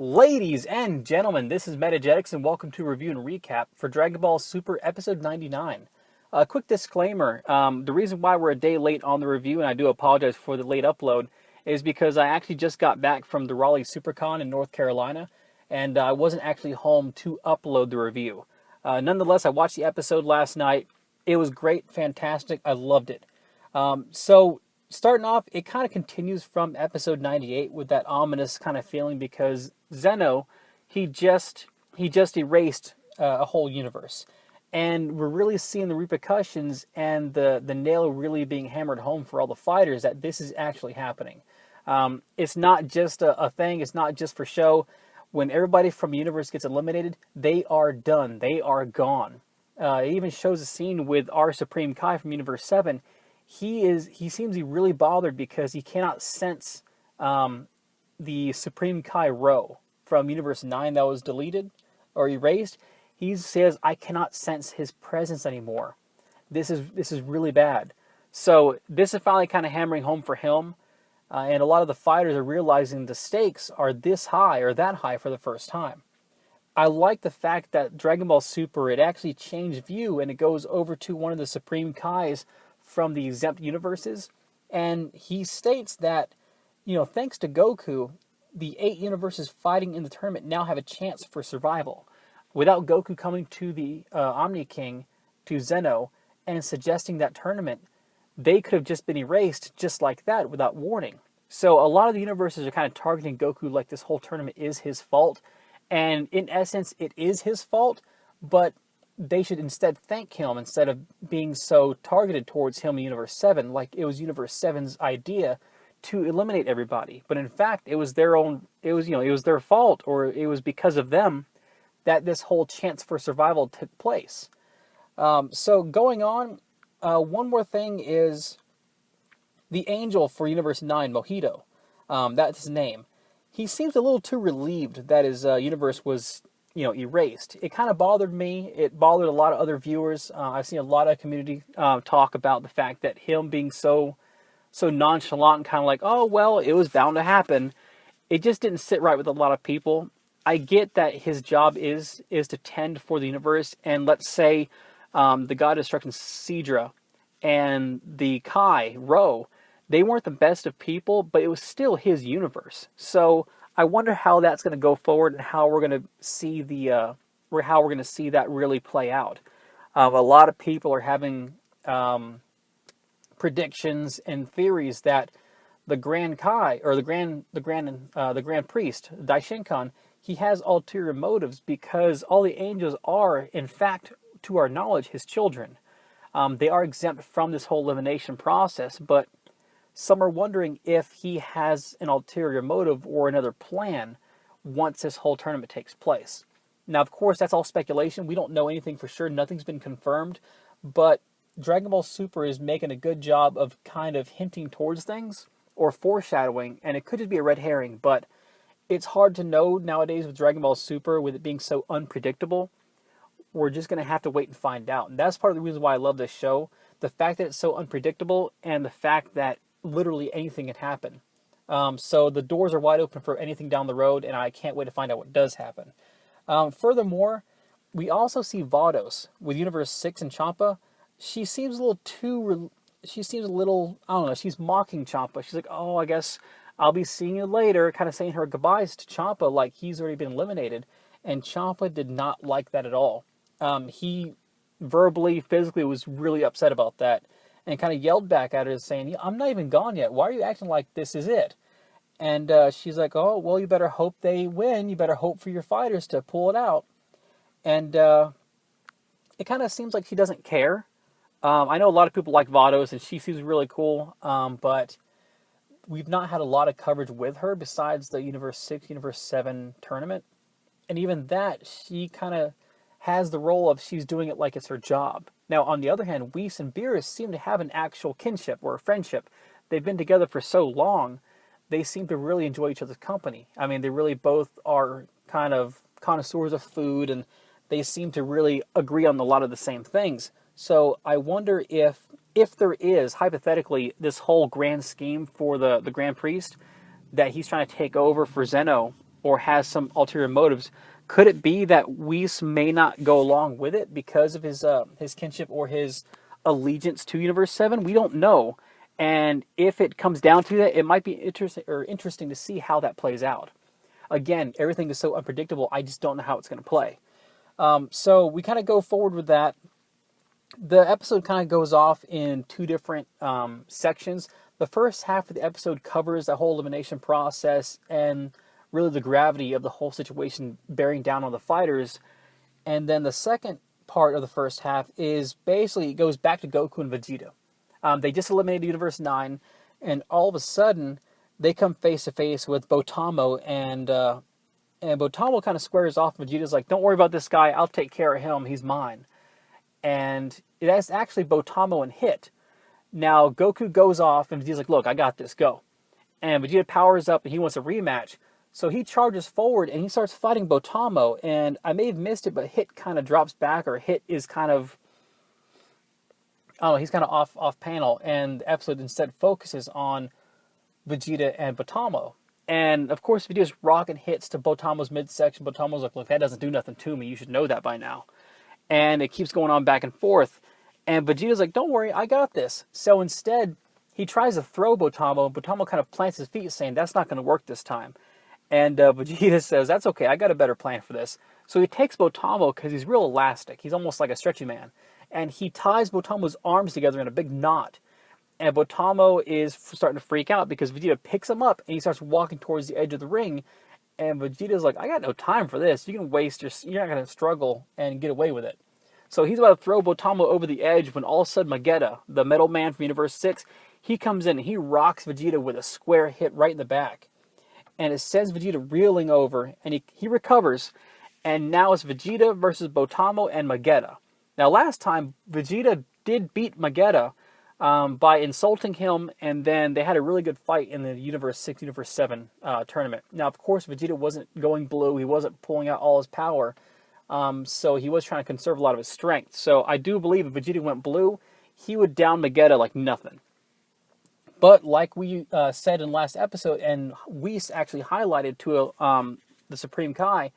Ladies and gentlemen, this is Metagetics, and welcome to Review and Recap for Dragon Ball Super Episode 99. A quick disclaimer, the reason why we're a day late on the review, and I do apologize for the late upload, is because I actually just got back from the Raleigh SuperCon in North Carolina, and I wasn't actually home to upload the review. Nonetheless, I watched the episode last night. It was great, fantastic, I loved it. Starting off, it kind of continues from episode 98 with that ominous kind of feeling because Zeno, he just erased a whole universe. And we're really seeing the repercussions and the nail really being hammered home for all the fighters that this is actually happening. It's not just a thing, it's not just for show. When everybody from the universe gets eliminated, they are done, they are gone. It even shows a scene with our Supreme Kai from Universe 7. He seems really bothered because he cannot sense the Supreme Kai Rho from Universe 9 that was deleted or erased. He says, I cannot sense his presence anymore. This is really bad. So this is finally kind of hammering home for him. And a lot of the fighters are realizing the stakes are this high or that high for the first time. I like the fact that Dragon Ball Super, it actually changed view and it goes over to one of the Supreme Kais from the exempt universes, and he states that, thanks to Goku, the 8 universes fighting in the tournament now have a chance for survival. Without Goku coming to the Omni King, to Zeno, and suggesting that tournament, they could have just been erased just like that without warning. So a lot of the universes are kind of targeting Goku like this whole tournament is his fault, and in essence, it is his fault, but they should instead thank him instead of being so targeted towards him in Universe 7, like it was Universe 7's idea to eliminate everybody. But in fact, it was their fault, or it was because of them that this whole chance for survival took place. So going on, one more thing is the angel for Universe 9, Mojito. That's his name. He seems a little too relieved that his universe was erased. It kind of bothered me. It bothered a lot of other viewers. I've seen a lot of community talk about the fact that him being so nonchalant and kind of like, oh, well, it was bound to happen. It just didn't sit right with a lot of people. I get that his job is to tend for the universe, and let's say the God of Destruction, Sidra, and the Kai, Ro, they weren't the best of people, but it was still his universe. So I wonder how that's going to go forward and how we're going to see that really play out. A lot of people are having predictions and theories that the Grand Kai or the Grand Priest Daishinkan, he has ulterior motives because all the angels are, in fact, to our knowledge, his children. They are exempt from this whole elimination process, but some are wondering if he has an ulterior motive or another plan once this whole tournament takes place. Now, of course, that's all speculation. We don't know anything for sure. Nothing's been confirmed. But Dragon Ball Super is making a good job of kind of hinting towards things or foreshadowing. And it could just be a red herring. But it's hard to know nowadays with Dragon Ball Super, with it being so unpredictable. We're just going to have to wait and find out. And that's part of the reason why I love this show. The fact that it's so unpredictable and the fact that literally anything can happen. So the doors are wide open for anything down the road, and I can't wait to find out what does happen. Furthermore, we also see Vados with Universe 6 and Champa. She seems a little I don't know, she's mocking Champa. She's like, oh, I guess I'll be seeing you later, kind of saying her goodbyes to Champa like he's already been eliminated. And Champa did not like that at all. He verbally, physically was really upset about that. And kind of yelled back at her saying, I'm not even gone yet. Why are you acting like this is it? And she's like, oh, well, you better hope they win. You better hope for your fighters to pull it out. And it kind of seems like she doesn't care. I know a lot of people like Vados, and she seems really cool. But we've not had a lot of coverage with her besides the Universe 6, Universe 7 tournament. And even that, she kind of has the role of she's doing it like it's her job. Now, on the other hand, Whis and Beerus seem to have an actual kinship or a friendship. They've been together for so long, they seem to really enjoy each other's company. I mean, they really both are kind of connoisseurs of food, and they seem to really agree on a lot of the same things. So I wonder if there is, hypothetically, this whole grand scheme for the Grand Priest, that he's trying to take over for Zeno, or has some ulterior motives. Could it be that Whis may not go along with it because of his kinship or his allegiance to Universe 7? We don't know. And if it comes down to that, it might be interesting to see how that plays out. Again, everything is so unpredictable. I just don't know how it's going to play. So we kind of go forward with that. The episode kind of goes off in two different sections. The first half of the episode covers the whole elimination process and really the gravity of the whole situation bearing down on the fighters. And then the second part of the first half is basically, it goes back to Goku and Vegeta. They just eliminated Universe 9, and all of a sudden, they come face to face with Botamo, and Botamo kind of squares off. Vegeta's like, "Don't worry about this guy. I'll take care of him. He's mine." And it is actually Botamo and Hit. Now Goku goes off, and Vegeta's like, "Look, I got this. Go." And Vegeta powers up, and he wants a rematch. So he charges forward, and he starts fighting Botamo. And I may have missed it, but Hit kind of drops back, or Hit is kind of, he's kind of off panel, and the episode instead focuses on Vegeta and Botamo. And of course, Vegeta's rocking hits to Botamo's midsection. Botamo's like, "Look, that doesn't do nothing to me. You should know that by now." And it keeps going on back and forth. And Vegeta's like, "Don't worry, I got this." So instead, he tries to throw Botamo. Botamo kind of plants his feet, saying, "That's not going to work this time." And Vegeta says, "That's okay, I got a better plan for this." So he takes Botamo, because he's real elastic. He's almost like a stretchy man. And he ties Botamo's arms together in a big knot. And Botamo is starting to freak out because Vegeta picks him up and he starts walking towards the edge of the ring. And Vegeta's like, "I got no time for this. You can waste you're not going to struggle and get away with it." So he's about to throw Botamo over the edge when all of a sudden Magetta, the Metal Man from Universe 6, he comes in and he rocks Vegeta with a square hit right in the back. And it sends Vegeta reeling over, and he recovers. And now it's Vegeta versus Botamo and Magetta. Now last time, Vegeta did beat Magetta by insulting him, and then they had a really good fight in the Universe 6, Universe 7 tournament. Now, of course, Vegeta wasn't going blue. He wasn't pulling out all his power. So he was trying to conserve a lot of his strength. So I do believe if Vegeta went blue, he would down Magetta like nothing. But like we said in last episode, and Whis actually highlighted to the Supreme Kai,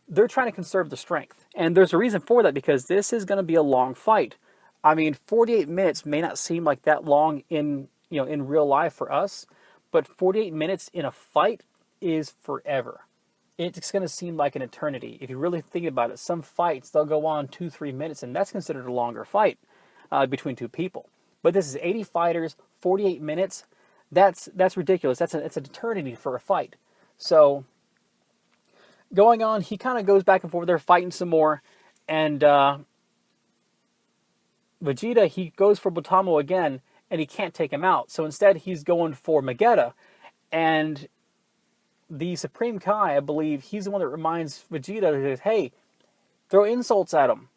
they're trying to conserve the strength. And there's a reason for that, because this is going to be a long fight. I mean, 48 minutes may not seem like that long in real life for us, but 48 minutes in a fight is forever. It's going to seem like an eternity. If you really think about it, some fights, they'll go on 2-3 minutes, and that's considered a longer fight between two people. But this is 80 fighters, 48 minutes. That's ridiculous. It's an eternity for a fight. So going on, he kind of goes back and forth. They're fighting some more, and Vegeta, he goes for Botamo again, and he can't take him out. So instead, he's going for Magetta, and the Supreme Kai, I believe, he's the one that reminds Vegeta, who says, "Hey, throw insults at him."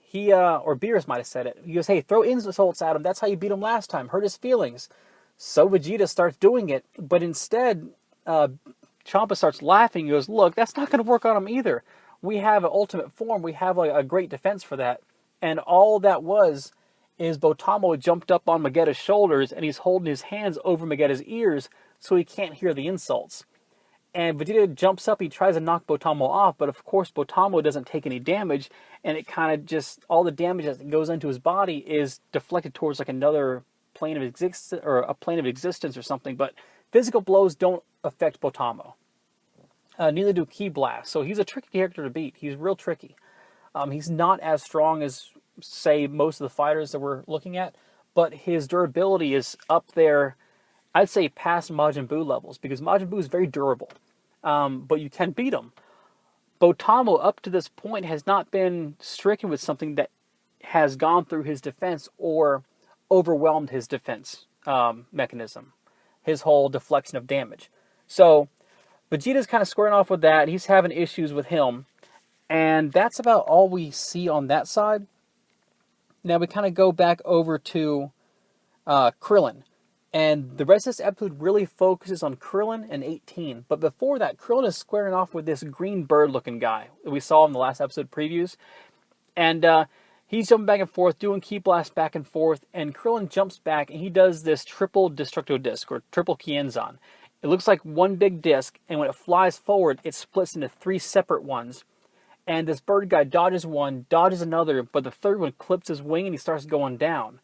He, or Beerus might have said it. He goes, "Hey, throw insults at him. That's how you beat him last time. Hurt his feelings." So Vegeta starts doing it, but instead, Champa starts laughing. He goes, "Look, that's not going to work on him either. We have an ultimate form. We have a great defense for that." And all that is Botamo jumped up on Magetta's shoulders, and he's holding his hands over Magetta's ears so he can't hear the insults. And Vegeta jumps up, he tries to knock Botamo off, but of course Botamo doesn't take any damage, and it kind of just, all the damage that goes into his body is deflected towards like another plane of existence, or a plane of existence or something, but physical blows don't affect Botamo. Neither do Ki Blasts, so he's a tricky character to beat. He's real tricky. He's not as strong as, say, most of the fighters that we're looking at, but his durability is up there, I'd say past Majin Buu levels, because Majin Buu is very durable. But you can beat him. Botamo, up to this point, has not been stricken with something that has gone through his defense or overwhelmed his defense mechanism, his whole deflection of damage. So Vegeta's kind of squaring off with that. He's having issues with him. And that's about all we see on that side. Now we kind of go back over to Krillin. And the rest of this episode really focuses on Krillin and 18. But before that, Krillin is squaring off with this green bird-looking guy that we saw in the last episode previews. And he's jumping back and forth, doing Ki Blast back and forth. And Krillin jumps back, and he does this triple Destructo Disc, or triple Kienzan. It looks like one big disc, and when it flies forward, it splits into 3 separate ones. And this bird guy dodges one, dodges another, but the third one clips his wing and he starts going down.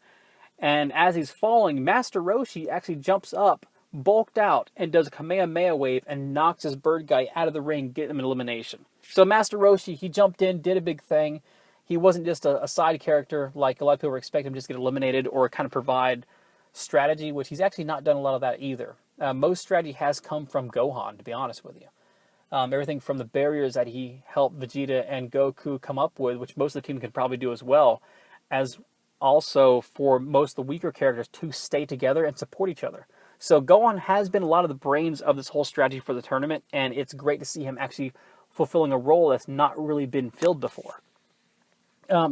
And as he's falling, Master Roshi actually jumps up, bulked out, and does a Kamehameha wave and knocks this bird guy out of the ring, getting him an elimination. So Master Roshi, he jumped in, did a big thing. He wasn't just a side character like a lot of people were expecting him to just get eliminated or kind of provide strategy, which he's actually not done a lot of that either. Most strategy has come from Gohan, to be honest with you. Everything from the barriers that he helped Vegeta and Goku come up with, which most of the team can probably do as well, as also for most of the weaker characters to stay together and support each other. So Gohan has been a lot of the brains of this whole strategy for the tournament, and it's great to see him actually fulfilling a role that's not really been filled before.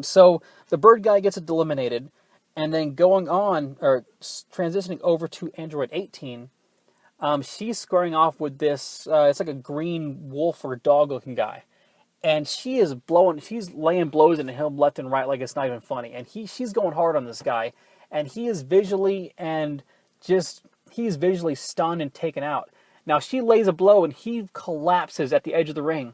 So the bird guy gets eliminated, and then going on, or transitioning over to Android 18, she's squaring off with this, it's like a green wolf or dog looking guy. And she's laying blows into him left and right like it's not even funny. And she's going hard on this guy. And he's visually stunned and taken out. Now she lays a blow and he collapses at the edge of the ring.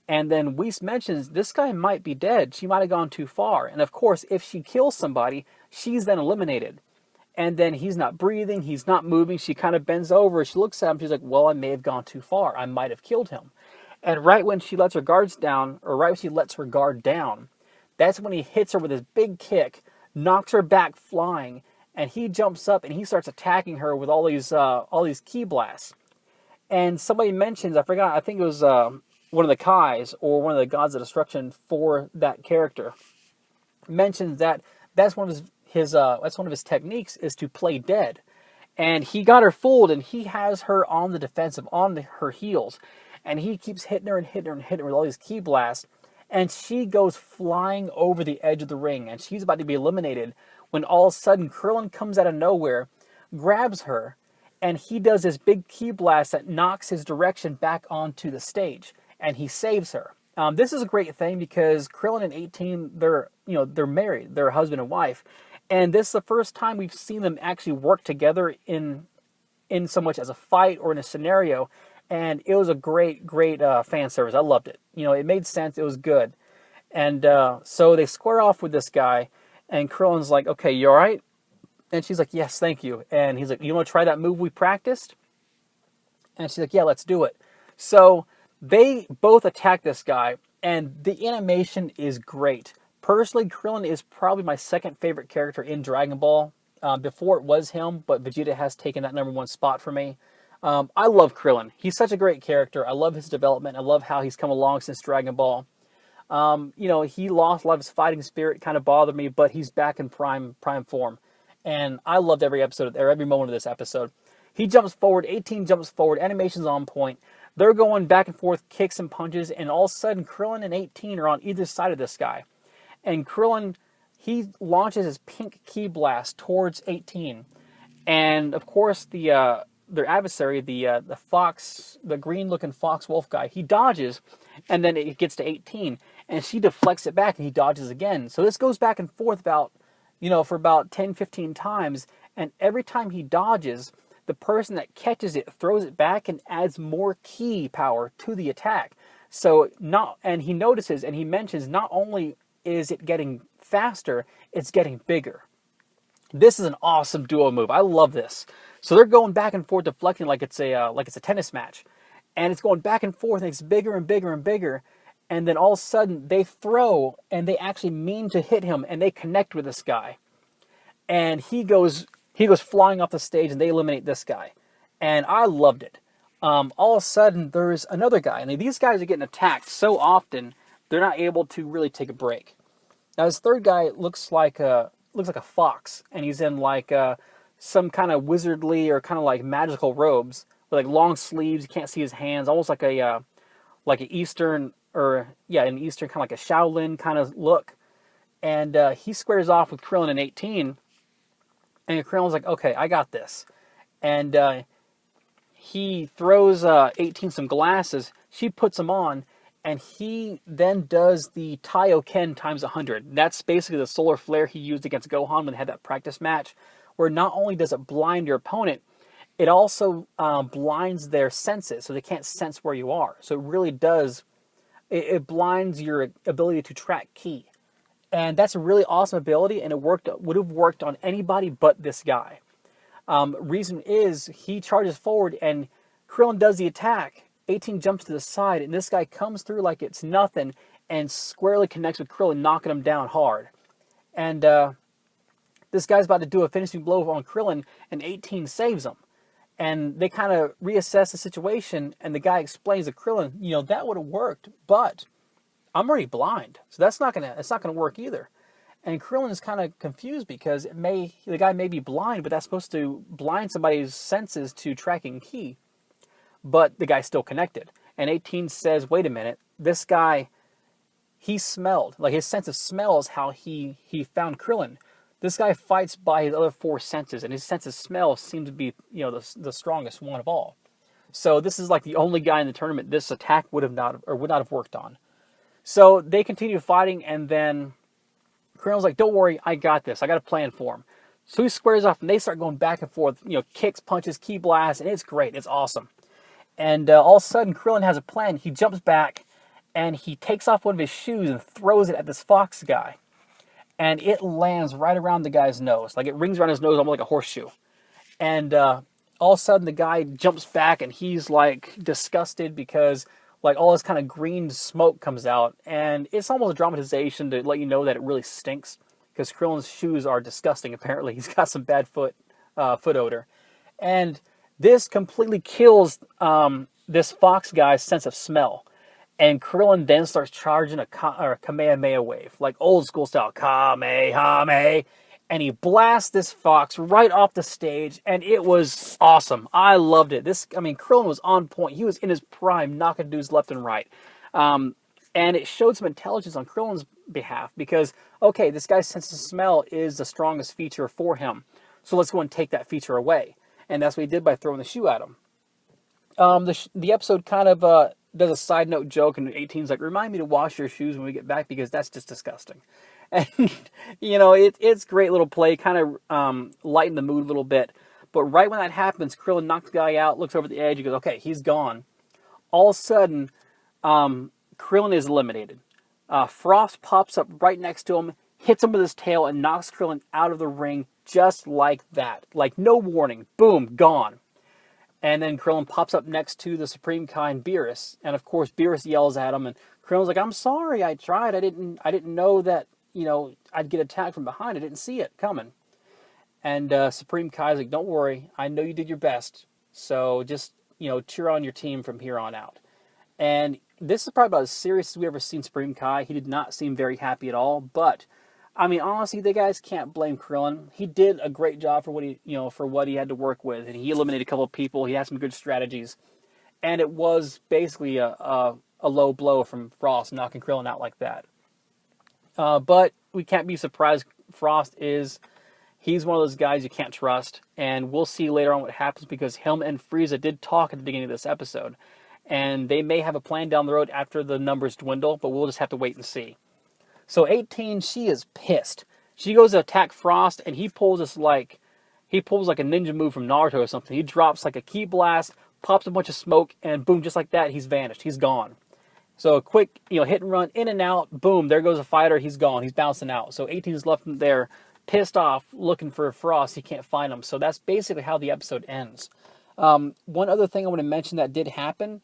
And then Whis mentions this guy might be dead. She might have gone too far. And of course, if she kills somebody, she's then eliminated. And then he's not breathing, he's not moving. She kind of bends over, she looks at him, she's like, well, I may have gone too far. I might have killed him. And right when she lets her guards down, or right when she lets her guard down, that's when he hits her with his big kick, knocks her back flying, and he jumps up and he starts attacking her with all these ki blasts. And somebody mentions, I forgot, I think it was one of the Kais, or one of the gods of destruction for that character, mentions that that's one of his techniques, is to play dead. And he got her fooled, and he has her on the defensive, on her heels. And he keeps hitting her and hitting her and hitting her with all these ki blasts. And she goes flying over the edge of the ring, and she's about to be eliminated when all of a sudden Krillin comes out of nowhere, grabs her, and he does this big ki blast that knocks his direction back onto the stage, and he saves her. This is a great thing because Krillin and 18, they're married, they're husband and wife. And this is the first time we've seen them actually work together in so much as a fight or in a scenario. And it was a great fan service. I loved it. It made sense. It was good. And so they square off with this guy. And Krillin's like, okay, you all right? And she's like, yes, thank you. And he's like, you want to try that move we practiced? And she's like, yeah, let's do it. So they both attack this guy. And the animation is great. Personally, Krillin is probably my second favorite character in Dragon Ball. Before it was him, but Vegeta has taken that #1 spot for me. I love Krillin. He's such a great character. I love his development. I love how he's come along since Dragon Ball. He lost a lot of his fighting spirit, kind of bothered me, but he's back in prime form. And I loved every episode, or every moment of this episode. He jumps forward, 18 jumps forward, animation's on point. They're going back and forth, kicks and punches, and all of a sudden Krillin and 18 are on either side of this guy. And Krillin, he launches his pink ki blast towards 18. And of course their adversary, the green-looking fox wolf guy, he dodges, and then it gets to 18, and she deflects it back, and he dodges again. So this goes back and forth for about 10, 15 times, and every time he dodges, the person that catches it throws it back and adds more ki power to the attack. And he notices, and he mentions, not only is it getting faster, it's getting bigger. This is an awesome duo move. I love this. So they're going back and forth, deflecting like it's a tennis match, and it's going back and forth, and it's bigger and bigger and bigger. And then all of a sudden they throw, and they actually mean to hit him, and they connect with this guy, and he goes flying off the stage, and they eliminate this guy, and I loved it. All of a sudden there's another guy, and these guys are getting attacked so often they're not able to really take a break. Now this third guy looks like a fox, and he's in some kind of wizardly or kind of like magical robes with long sleeves. You can't see his hands, almost like an Eastern kind of like a Shaolin kind of look. And he squares off with Krillin and 18, and Krillin's like, okay, I got this. And he throws 18 some glasses. She puts them on, and he then does the Taioken times 100. That's basically the solar flare he used against Gohan when they had that practice match, where not only does it blind your opponent, it also blinds their senses, so they can't sense where you are. So it really does, it blinds your ability to track ki. And that's a really awesome ability, and it would have worked on anybody but this guy. Reason is, he charges forward, and Krillin does the attack. 18 jumps to the side, and this guy comes through like it's nothing and squarely connects with Krillin, knocking him down hard. And this guy's about to do a finishing blow on Krillin, and 18 saves him. And they kind of reassess the situation, and the guy explains to Krillin, that would have worked, but I'm already blind, so it's not gonna work either. And Krillin is kind of confused because the guy may be blind, but that's supposed to blind somebody's senses to tracking ki. But the guy's still connected. And 18 says, wait a minute, this guy, he smelled. Like, his sense of smell is how he found Krillin. This guy fights by his other 4 senses, and his sense of smell seems to be, the strongest one of all. So this is like the only guy in the tournament this attack would not have worked on. So they continue fighting, and then Krillin's like, don't worry, I got this. I got a plan for him. So he squares off, and they start going back and forth, kicks, punches, ki blasts, and it's great. It's awesome. And all of a sudden, Krillin has a plan. He jumps back, and he takes off one of his shoes and throws it at this fox guy. And it lands right around the guy's nose. Like, it rings around his nose almost like a horseshoe. And all of a sudden, the guy jumps back, and he's, like, disgusted because, like, all this kind of green smoke comes out. And it's almost a dramatization to let you know that it really stinks, because Krillin's shoes are disgusting, apparently. He's got some bad foot odor. And this completely kills this fox guy's sense of smell. And Krillin then starts charging a Kamehameha wave, like old school style, Kamehameha. And he blasts this fox right off the stage, and it was awesome. I loved it. Krillin was on point. He was in his prime, knocking dudes left and right. And it showed some intelligence on Krillin's behalf, because, okay, this guy's sense of smell is the strongest feature for him. So let's go and take that feature away. And that's what he did by throwing the shoe at him. The episode kind of does a side note joke, and 18's like, remind me to wash your shoes when we get back, because that's just disgusting. And, it's great little play, kind of lighten the mood a little bit. But right when that happens, Krillin knocks the guy out, looks over the edge, he goes, okay, he's gone. All of a sudden, Krillin is eliminated. Frost pops up right next to him, hits him with his tail, and knocks Krillin out of the ring just like that. Like, no warning. Boom, gone. And then Krillin pops up next to the Supreme Kai and Beerus. And, of course, Beerus yells at him, and Krillin's like, I'm sorry, I tried. I didn't know that, I'd get attacked from behind. I didn't see it coming. And Supreme Kai's like, don't worry. I know you did your best. So just, cheer on your team from here on out. And this is probably about as serious as we've ever seen Supreme Kai. He did not seem very happy at all. But, honestly, the guys can't blame Krillin. He did a great job for what he had to work with. And he eliminated a couple of people. He had some good strategies. And it was basically a low blow from Frost, knocking Krillin out like that. But we can't be surprised. Frost he's one of those guys you can't trust. And we'll see later on what happens, because him and Frieza did talk at the beginning of this episode. And they may have a plan down the road after the numbers dwindle, but we'll just have to wait and see. So 18, she is pissed. She goes to attack Frost, and he pulls like a ninja move from Naruto or something. He drops like a ki blast, pops a bunch of smoke, and boom, just like that, he's vanished. He's gone. So a quick, hit and run, in and out, boom, there goes a fighter, he's gone. He's bouncing out. So 18 is left there, pissed off, looking for Frost. He can't find him. So that's basically how the episode ends. One other thing I want to mention that did happen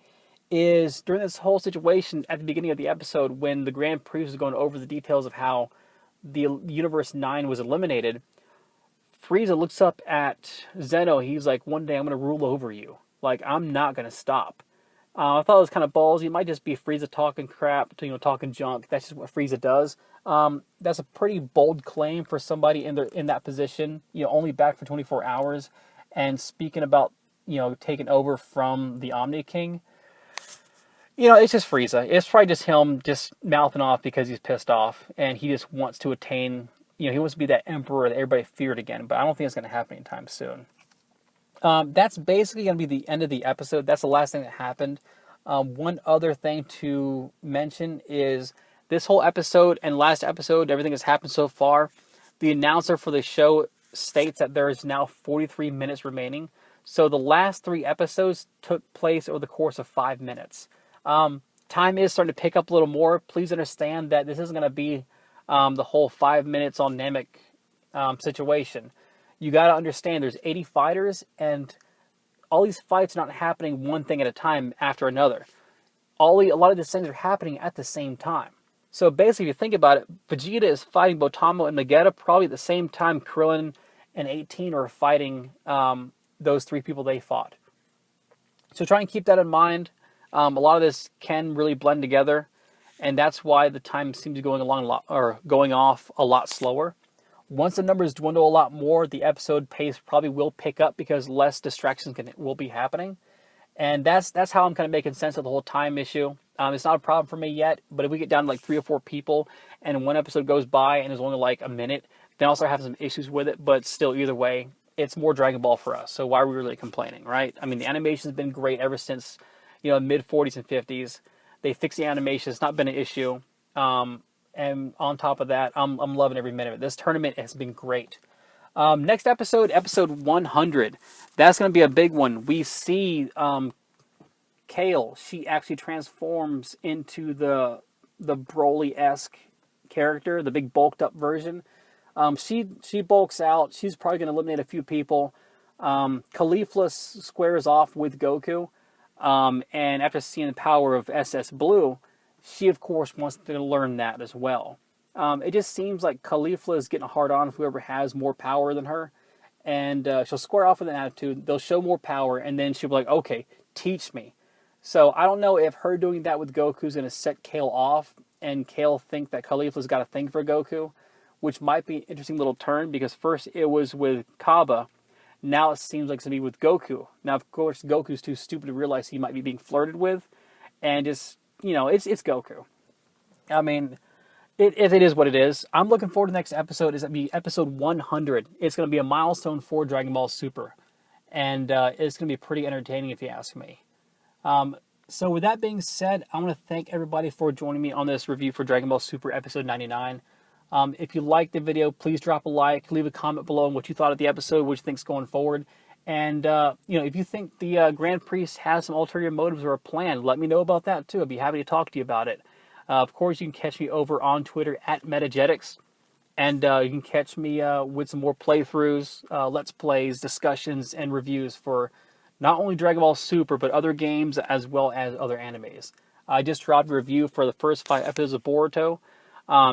is during this whole situation at the beginning of the episode, when the Grand Priest was going over the details of how the Universe 9 was eliminated, Frieza looks up at Zeno. He's like, one day I'm going to rule over you. Like, I'm not going to stop. I thought it was kind of ballsy. It might just be Frieza talking crap, talking junk. That's just what Frieza does. That's a pretty bold claim for somebody in that position, only back for 24 hours, and speaking about, taking over from the Omni King. It's just Frieza. It's probably just him just mouthing off because he's pissed off, and he just wants to attain, he wants to be that emperor that everybody feared again, but I don't think it's going to happen anytime soon. That's basically going to be the end of the episode. That's the last thing that happened. One other thing to mention is this whole episode and last episode, everything that's happened so far, the announcer for the show states that there is now 43 minutes remaining. So the last 3 episodes took place over the course of 5 minutes. Time is starting to pick up a little more. Please understand that this isn't going to be the whole 5 minutes on Namek situation. You got to understand there's 80 fighters, and all these fights are not happening one thing at a time after another. A lot of these things are happening at the same time. So basically, if you think about it, Vegeta is fighting Botamo and Vegeta probably at the same time Krillin and 18 are fighting those 3 people they fought. So try and keep that in mind. A lot of this can really blend together, and that's why the time seems to be going off a lot slower. Once the numbers dwindle a lot more, the episode pace probably will pick up because less distractions will be happening. And that's how I'm kind of making sense of the whole time issue. It's not a problem for me yet, but if we get down to like 3 or 4 people and one episode goes by and there's only like a minute, then I'll start having some issues with it. But still, either way, it's more Dragon Ball for us. So why are we really complaining, right? I mean, the animation's been great ever since, mid 40s and 50s. They fixed the animation. It's not been an issue. And on top of that, I'm loving every minute of it. This tournament has been great. Next episode 100. That's going to be a big one. We see Kale. She actually transforms into the Broly-esque character, the big bulked up version. She bulks out. She's probably going to eliminate a few people. Caulifla squares off with Goku. And after seeing the power of SS Blue, she, of course, wants to learn that as well. It just seems like Caulifla is getting a hard on whoever has more power than her. And she'll square off with an attitude. They'll show more power, and then she'll be like, okay, teach me. So I don't know if her doing that with Goku is going to set Kale off, and Kale think that Caulifla's got a thing for Goku, which might be an interesting little turn, because first it was with Kaba. Now it seems like it's going to be with Goku. Now, of course, Goku's too stupid to realize he might be being flirted with. And just, it's Goku. I mean, it is what it is. I'm looking forward to the next episode. It's going to be episode 100. It's going to be a milestone for Dragon Ball Super. And it's going to be pretty entertaining if you ask me. So with that being said, I want to thank everybody for joining me on this review for Dragon Ball Super episode 99. If you liked the video, please drop a like, leave a comment below on what you thought of the episode, what you think's going forward. And, if you think the Grand Priest has some ulterior motives or a plan, let me know about that too. I'd be happy to talk to you about it. Of course, you can catch me over on Twitter at Metagetics. And you can catch me with some more playthroughs, Let's Plays, discussions, and reviews for not only Dragon Ball Super, but other games as well as other animes. I just dropped a review for the first 5 episodes of Boruto.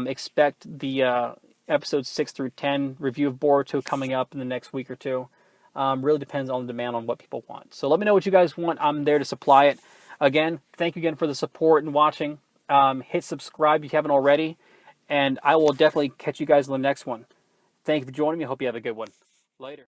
Expect the episodes 6 through 10 review of Boruto coming up in the next week or 2. Really depends on the demand on what people want. So let me know what you guys want. I'm there to supply it. Again, thank you again for the support and watching. Hit subscribe if you haven't already. And I will definitely catch you guys in the next one. Thank you for joining me. Hope you have a good one. Later.